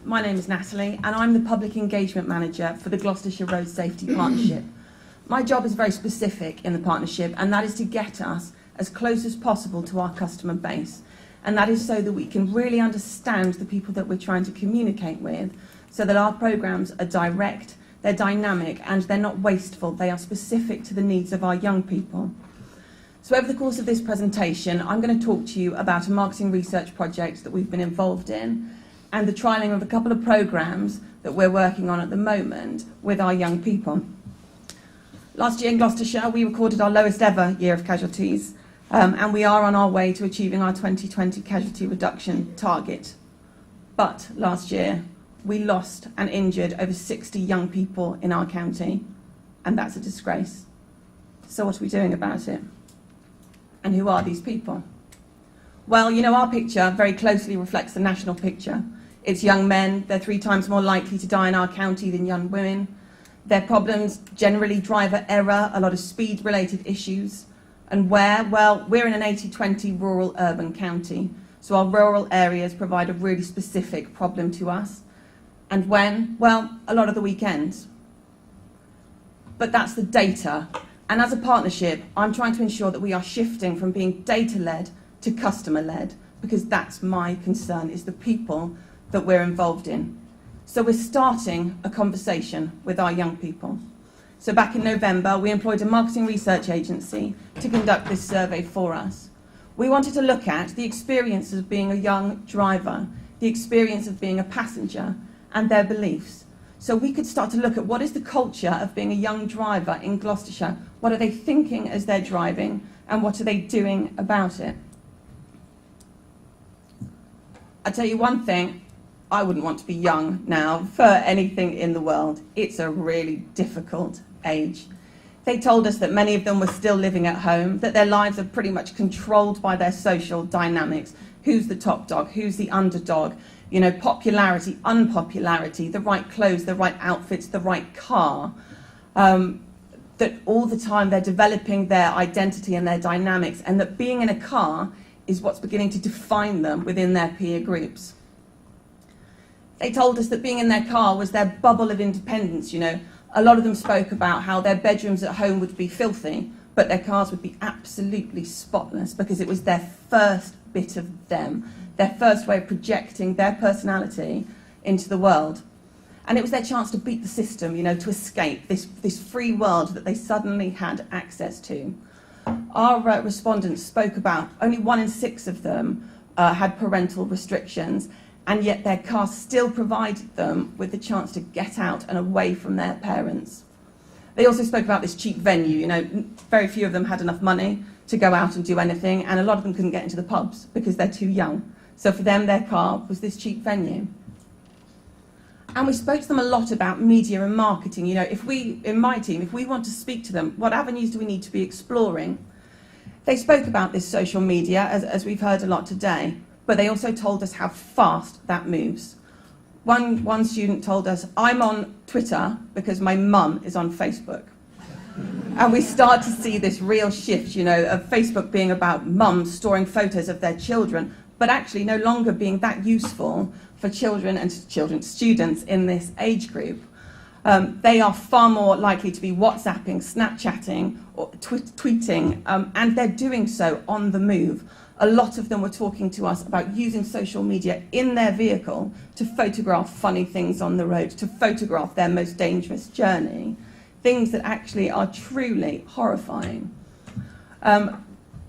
My name is Natalie and I'm the Public Engagement Manager for the Gloucestershire Road Safety Partnership. My job is very specific in the partnership, and that is to get us as close as possible to our customer base. And that is so that we can really understand the people that we're trying to communicate with, so that our programmes are direct, they're dynamic, and they're not wasteful. They are specific to the needs of our young people. So over the course of this presentation, I'm going to talk to you about a marketing research project that we've been involved in and the trialling of a couple of programmes that we're working on at the moment with our young people. Last year in Gloucestershire, we recorded our lowest ever year of casualties, and we are on our way to achieving our 2020 casualty reduction target. But last year, we lost and injured over 60 young people in our county, and that's a disgrace. So what are we doing about it? And who are these people? Well, you know, our picture very closely reflects the national picture. It's young men. They're 3 times more likely to die in our county than young women. Their problems generally driver error, a lot of speed-related issues. And where? Well, we're in an 80-20 rural-urban county, so our rural areas provide a really specific problem to us. And when? Well, a lot of the weekends. But that's the data. And as a partnership, I'm trying to ensure that we are shifting from being data-led to customer-led, because that's my concern, is the people that we're involved in. So we're starting a conversation with our young people. So back in November, we employed a marketing research agency to conduct this survey for us. We wanted to look at the experience of being a young driver, the experience of being a passenger, and their beliefs. So we could start to look at what is the culture of being a young driver in Gloucestershire. What are they thinking as they're driving, and what are they doing about it? I'll tell you one thing, I wouldn't want to be young now for anything in the world. It's a really difficult age. They told us that many of them were still living at home, that their lives are pretty much controlled by their social dynamics. Who's the top dog? Who's the underdog? You know, popularity, unpopularity, the right clothes, the right outfits, the right car. That all the time they're developing their identity and their dynamics, and that being in a car is what's beginning to define them within their peer groups. They told us that being in their car was their bubble of independence. You know, a lot of them spoke about how their bedrooms at home would be filthy, but their cars would be absolutely spotless, because it was their first bit of them, their first way of projecting their personality into the world. And it was their chance to beat the system, you know, to escape this free world that they suddenly had access to. Our respondents spoke about only 1 in 6 of them had parental restrictions, and yet their car still provided them with the chance to get out and away from their parents. They also spoke about this cheap venue. You know, very few of them had enough money to go out and do anything, and a lot of them couldn't get into the pubs because they're too young. So for them, their car was this cheap venue. And we spoke to them a lot about media and marketing. You know, in my team, if we want to speak to them, what avenues do we need to be exploring? They spoke about this social media, as we've heard a lot today, but they also told us how fast that moves. One student told us, I'm on Twitter because my mum is on Facebook. And we start to see this real shift, you know, of Facebook being about mums storing photos of their children, but actually no longer being that useful for children and students in this age group. They are far more likely to be WhatsApping, Snapchatting, or tweeting, and they're doing so on the move. A lot of them were talking to us about using social media in their vehicle to photograph funny things on the road, to photograph their most dangerous journey, things that actually are truly horrifying.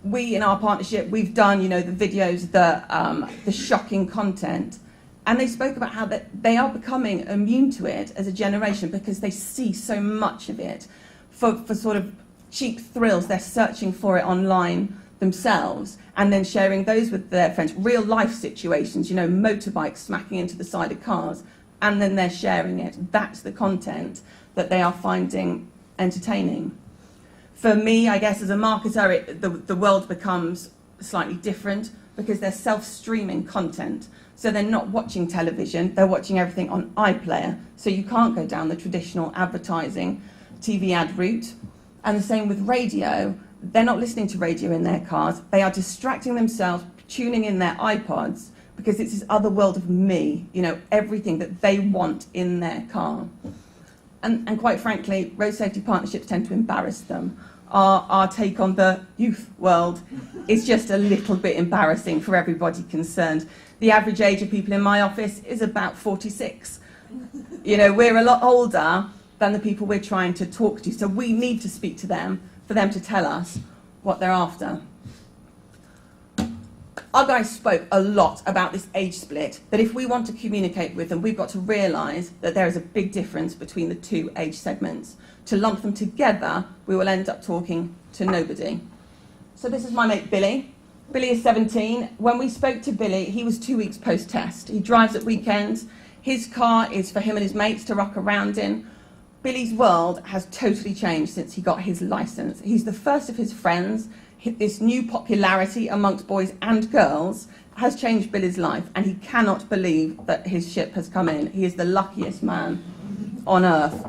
We, in our partnership, we've done, you know, the videos, the shocking content, and they spoke about how they are becoming immune to it as a generation because they see so much of it. For sort of cheap thrills, they're searching for it online themselves and then sharing those with their friends. Real life situations, you know, motorbikes smacking into the side of cars, and then they're sharing it. That's the content that they are finding entertaining. For me, I guess, as a marketer, the world becomes slightly different because they're self-streaming content. So they're not watching television, they're watching everything on iPlayer. So you can't go down the traditional advertising TV ad route. And the same with radio. They're not listening to radio in their cars. They are distracting themselves, tuning in their iPods because it's this other world of me, you know, everything that they want in their car. And quite frankly, road safety partnerships tend to embarrass them. Our take on the youth world is just a little bit embarrassing for everybody concerned. The average age of people in my office is about 46. You know, we're a lot older than the people we're trying to talk to, so we need to speak to them for them to tell us what they're after. Our guys spoke a lot about this age split, that if we want to communicate with them, we've got to realise that there is a big difference between the two age segments. To lump them together, we will end up talking to nobody. So this is my mate Billy. Billy is 17. When we spoke to Billy, he was 2 weeks post-test. He drives at weekends. His car is for him and his mates to rock around in. Billy's world has totally changed since he got his licence. He's the first of his friends. This new popularity amongst boys and girls has changed Billy's life, and he cannot believe that his ship has come in. He is the luckiest man on earth.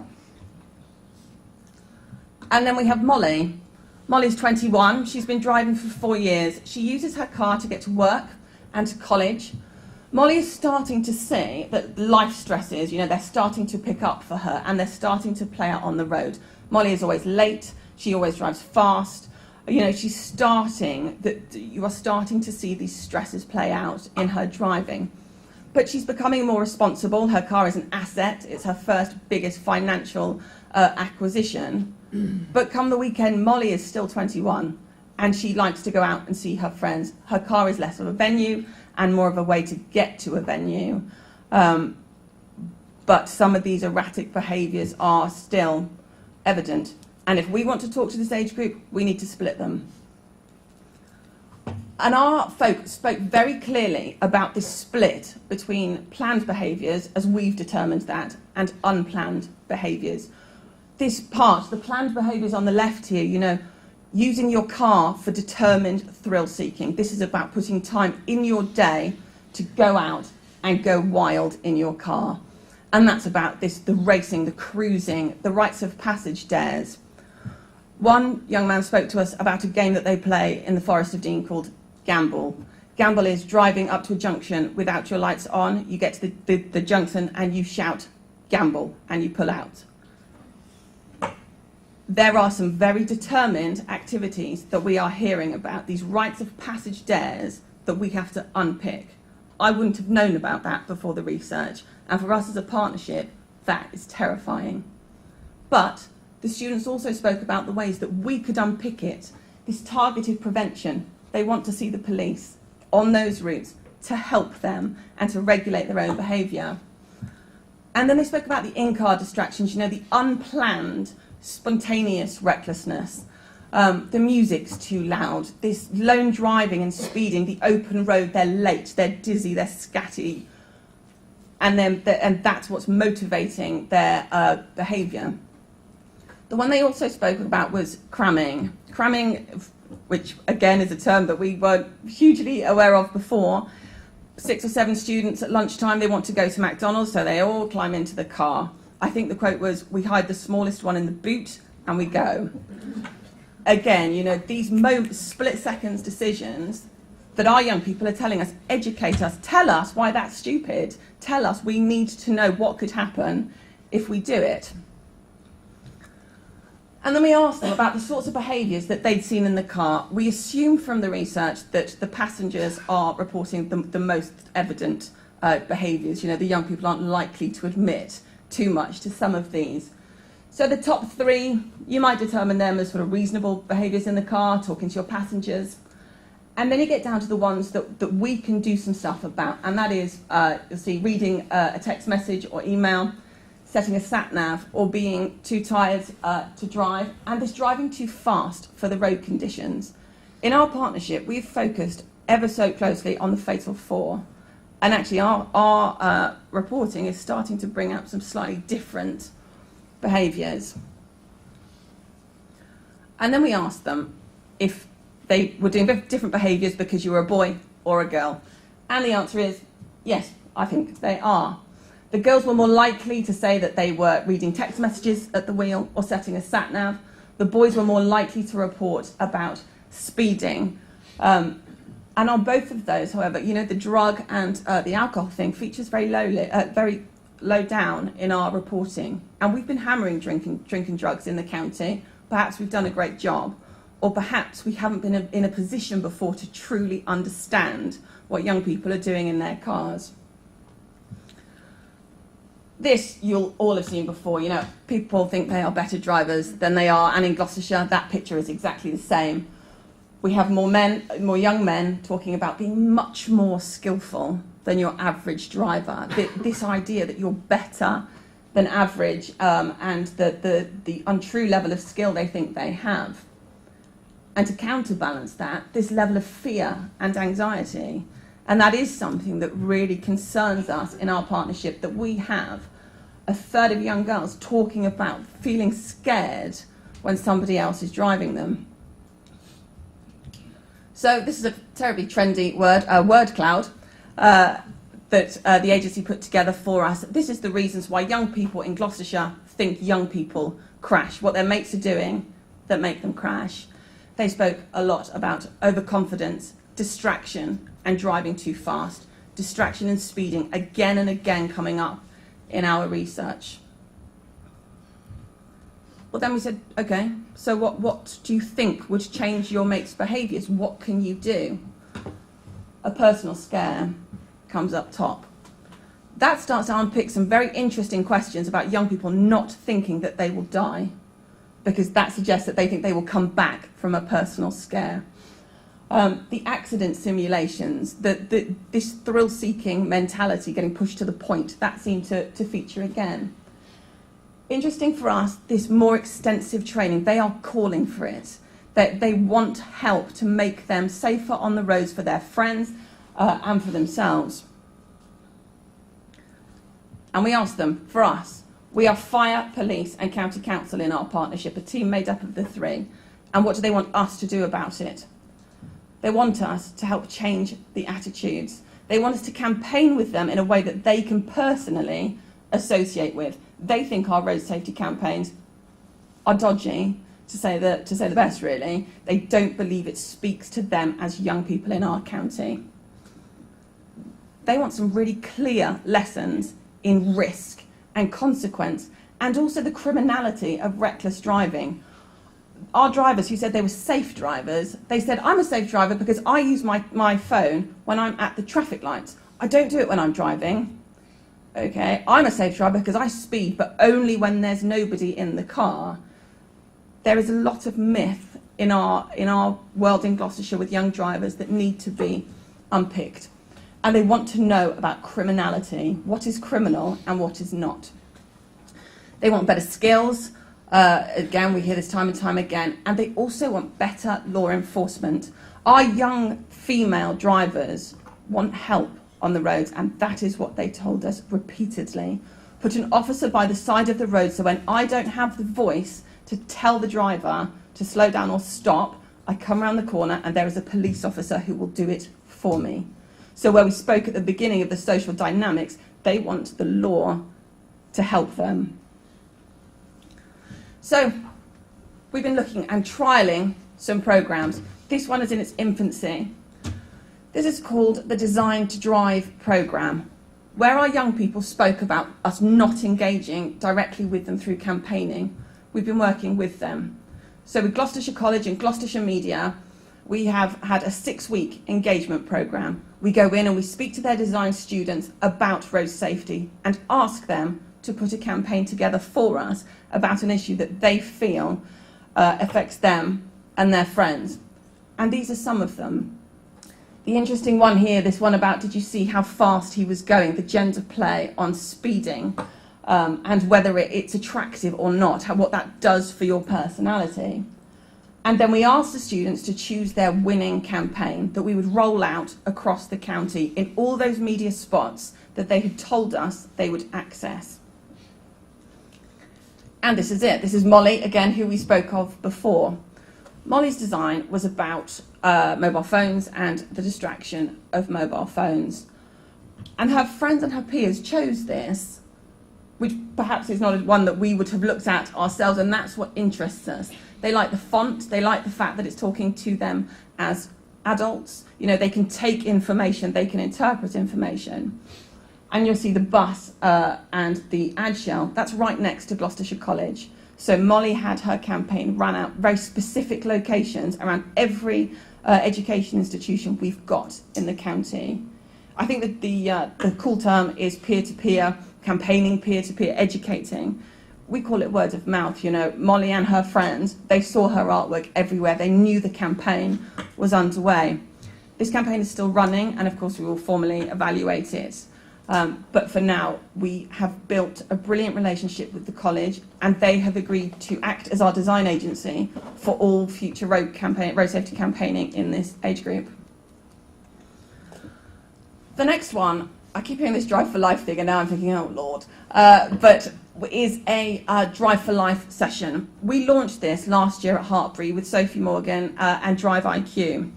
And then we have Molly. Molly's 21. She's been driving for 4 years. She uses her car to get to work and to college. Molly is starting to see that life stresses, you know, they're starting to pick up for her, and they're starting to play out on the road. Molly is always late. She always drives fast. You know, you are starting to see these stresses play out in her driving. But she's becoming more responsible. Her car is an asset. It's her first biggest financial acquisition. But come the weekend, Molly is still 21, and she likes to go out and see her friends. Her car is less of a venue and more of a way to get to a venue. But some of these erratic behaviours are still evident. And if we want to talk to this age group, we need to split them. And our folk spoke very clearly about this split between planned behaviours, as we've determined that, and unplanned behaviours. This part, the planned behaviours on the left here, you know, using your car for determined thrill seeking. This is about putting time in your day to go out and go wild in your car. And that's about this, the racing, the cruising, the rites of passage dares. One young man spoke to us about a game that they play in the Forest of Dean called Gamble. Gamble is driving up to a junction without your lights on. You get to the junction and you shout, "Gamble," and you pull out. There are some very determined activities that we are hearing about, these rites of passage dares that we have to unpick. I wouldn't have known about that before the research, and for us as a partnership, that is terrifying. But the students also spoke about the ways that we could unpick it, this targeted prevention. They want to see the police on those routes to help them and to regulate their own behaviour. And then they spoke about the in-car distractions, you know, the unplanned, spontaneous recklessness. The music's too loud, this lone driving and speeding, the open road, they're late, they're dizzy, they're scatty. And that's what's motivating their behaviour. The one they also spoke about was cramming. Cramming, which again is a term that we weren't hugely aware of before. 6 or 7 students at lunchtime, they want to go to McDonald's, so they all climb into the car. I think the quote was, "We hide the smallest one in the boot and we go." Again, you know, these split seconds decisions that our young people are telling us, educate us, tell us why that's stupid, tell us we need to know what could happen if we do it. And then we asked them about the sorts of behaviours that they'd seen in the car. We assume from the research that the passengers are reporting the most evident behaviours. You know, the young people aren't likely to admit too much to some of these. So the top 3, you might determine them as sort of reasonable behaviours in the car, talking to your passengers. And then you get down to the ones that we can do some stuff about. And that is, you'll see, reading a text message or email, setting a sat-nav, or being too tired to drive, and this driving too fast for the road conditions. In our partnership, we've focused ever so closely on the fatal 4. And actually, our reporting is starting to bring up some slightly different behaviours. And then we asked them if they were doing different behaviours because you were a boy or a girl. And the answer is, yes, I think they are. The girls were more likely to say that they were reading text messages at the wheel or setting a sat-nav. The boys were more likely to report about speeding. And on both of those, however, you know, the drug and the alcohol thing features very low down in our reporting. And we've been hammering drinking drugs in the county. Perhaps we've done a great job, or perhaps we haven't been in a position before to truly understand what young people are doing in their cars. This you'll all have seen before. You know, people think they are better drivers than they are, and in Gloucestershire, that picture is exactly the same. We have more young men talking about being much more skillful than your average driver. This idea that you're better than average, and the untrue level of skill they think they have. And to counterbalance that, this level of fear and anxiety. And that is something that really concerns us in our partnership, that we have a third of young girls talking about feeling scared when somebody else is driving them. So this is a terribly trendy word cloud that the agency put together for us. This is the reasons why young people in Gloucestershire think young people crash, what their mates are doing that make them crash. They spoke a lot about overconfidence, distraction, and driving too fast. Distraction and speeding, again and again coming up in our research. Well, then we said, okay, so what do you think would change your mates' behaviours? What can you do? A personal scare comes up top. That starts to unpick some very interesting questions about young people not thinking that they will die, because that suggests that they think they will come back from a personal scare. The accident simulations, this thrill-seeking mentality getting pushed to the point, that seemed to feature again. Interesting for us, this more extensive training, they are calling for it. They want help to make them safer on the roads for their friends and for themselves. And we asked them, for us, we are fire, police and county council in our partnership, a team made up of the three. And what do they want us to do about it? They want us to help change the attitudes. They want us to campaign with them in a way that they can personally associate with. They think our road safety campaigns are dodgy, to say the best, really. They don't believe it speaks to them as young people in our county. They want some really clear lessons in risk and consequence, and also the criminality of reckless driving. Our drivers who said they were safe drivers, they said, I'm a safe driver because I use my phone when I'm at the traffic lights. I don't do it when I'm driving. Okay, I'm a safe driver because I speed, but only when there's nobody in the car. There is a lot of myth in our world in Gloucestershire with young drivers that need to be unpicked. And they want to know about criminality, what is criminal and what is not. They want better skills. Again, we hear this time and time again. And they also want better law enforcement. Our young female drivers want help on the roads, and that is what they told us repeatedly. Put an officer by the side of the road so when I don't have the voice to tell the driver to slow down or stop, I come around the corner and there is a police officer who will do it for me. So where we spoke at the beginning of the social dynamics, they want the law to help them. So we've been looking and trialling some programs. This one is in its infancy. This is called the Design to Drive program, where our young people spoke about us not engaging directly with them through campaigning. We've been working with them. So with Gloucestershire College and Gloucestershire Media, we have had a 6-week engagement program. We go in and we speak to their design students about road safety and ask them to put a campaign together for us about an issue that they feel affects them and their friends. And these are some of them. The interesting one here, this one about, did you see how fast he was going, the gender play on speeding, and whether it's attractive or not, what that does for your personality. And then we asked the students to choose their winning campaign that we would roll out across the county in all those media spots that they had told us they would access. And this is it. This is Molly, again, who we spoke of before. Molly's design was about mobile phones and the distraction of mobile phones. And her friends and her peers chose this, which perhaps is not one that we would have looked at ourselves, and that's what interests us. They like the font, they like the fact that it's talking to them as adults. You know, they can take information, they can interpret information. And you'll see the bus and the ad shell, that's right next to Gloucestershire College. So Molly had her campaign run out very specific locations around every education institution we've got in the county. I think that the cool term is peer-to-peer campaigning, peer-to-peer educating. We call it word of mouth. You know, Molly and her friends, they saw her artwork everywhere. They knew the campaign was underway. This campaign is still running, and of course we will formally evaluate it. But for now, we have built a brilliant relationship with the college, and they have agreed to act as our design agency for all future road safety campaigning in this age group. The next one, I keep hearing this Drive for Life thing, and now I'm thinking, oh Lord, but is a Drive for Life session. We launched this last year at Hartpury with Sophie Morgan and Drive IQ.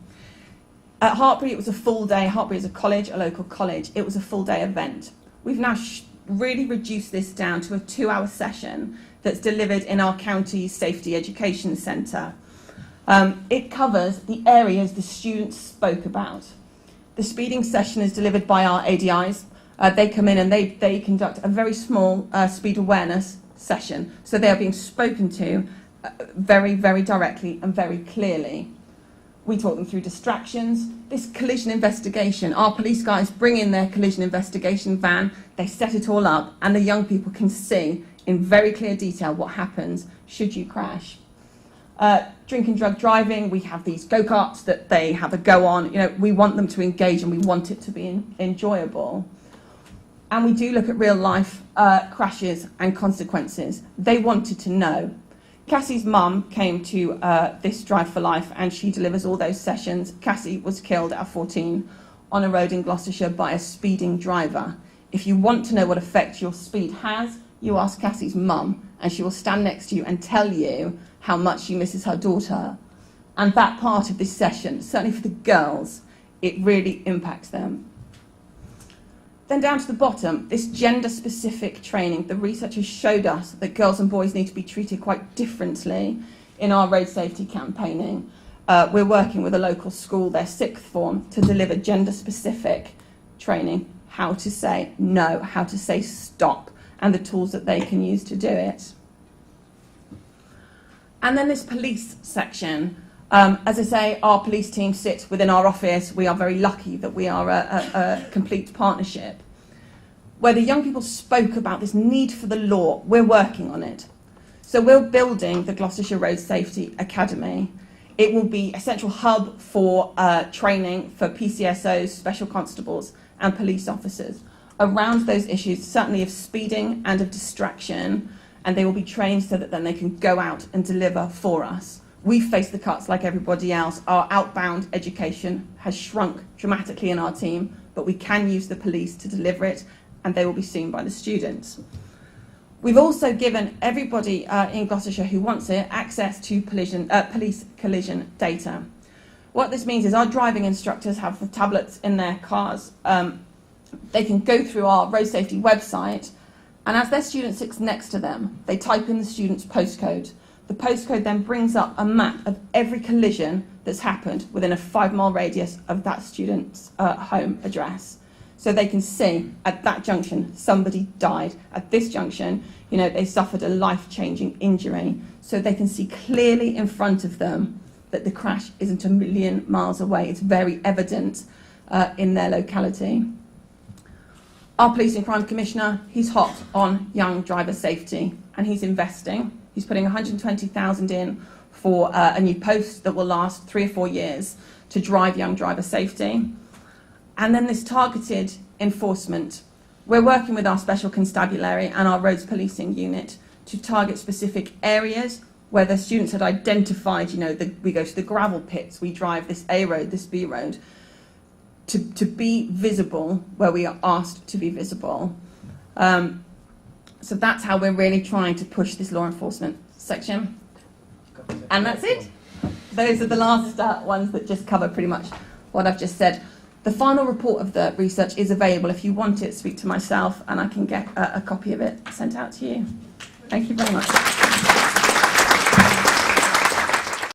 At Hartpury, it was a full day. Hartpury is a college, a local college. It was a full day event. We've now really reduced this down to a 2-hour session that's delivered in our county safety education centre. It covers the areas the students spoke about. The speeding session is delivered by our ADIs. They come in and they conduct a very small speed awareness session. So they are being spoken to very, very directly and very clearly. We talk them through distractions. This collision investigation, our police guys bring in their collision investigation van, they set it all up, and the young people can see in very clear detail what happens should you crash. Drink and drug driving, we have these go-karts that they have a go on. You know, we want them to engage and we want it to be enjoyable. And we do look at real life crashes and consequences. They wanted to know. Cassie's mum came to this Drive for Life, and she delivers all those sessions. Cassie was killed at 14 on a road in Gloucestershire by a speeding driver. If you want to know what effect your speed has, you ask Cassie's mum, and she will stand next to you and tell you how much she misses her daughter. And that part of this session, certainly for the girls, it really impacts them. Then down to the bottom, this gender-specific training. The researchers showed us that girls and boys need to be treated quite differently in our road safety campaigning. We're working with a local school, their 6th form, to deliver gender-specific training, how to say no, how to say stop, and the tools that they can use to do it. And then this police section. As I say, our police team sits within our office. We are very lucky that we are a complete partnership. Where the young people spoke about this need for the law, we're working on it. So we're building the Gloucestershire Road Safety Academy. It will be a central hub for training for PCSOs, special constables and police officers around those issues, certainly of speeding and of distraction, and they will be trained so that then they can go out and deliver for us. We face the cuts like everybody else. Our outbound education has shrunk dramatically in our team, but we can use the police to deliver it, and they will be seen by the students. We've also given everybody in Gloucestershire who wants it access to police collision data. What this means is our driving instructors have the tablets in their cars. They can go through our road safety website, and as their student sits next to them, they type in the student's postcode. The postcode then brings up a map of every collision that's happened within a 5-mile radius of that student's home address. So they can see at that junction somebody died. At this junction, you know, they suffered a life-changing injury. So they can see clearly in front of them that the crash isn't a million miles away. It's very evident in their locality. Our Police and Crime Commissioner, he's hot on young driver safety, and he's investing. He's putting 120,000 in for a new post that will last 3 or 4 years to drive young driver safety. And then this targeted enforcement. We're working with our special constabulary and our roads policing unit to target specific areas where the students had identified, you know, we go to the gravel pits, we drive this A road, this B road, to be visible where we are asked to be visible. So that's how we're really trying to push this law enforcement section. And that's it. Those are the last ones that just cover pretty much what I've just said. The final report of the research is available. If you want it, speak to myself and I can get a copy of it sent out to you. Thank you very much.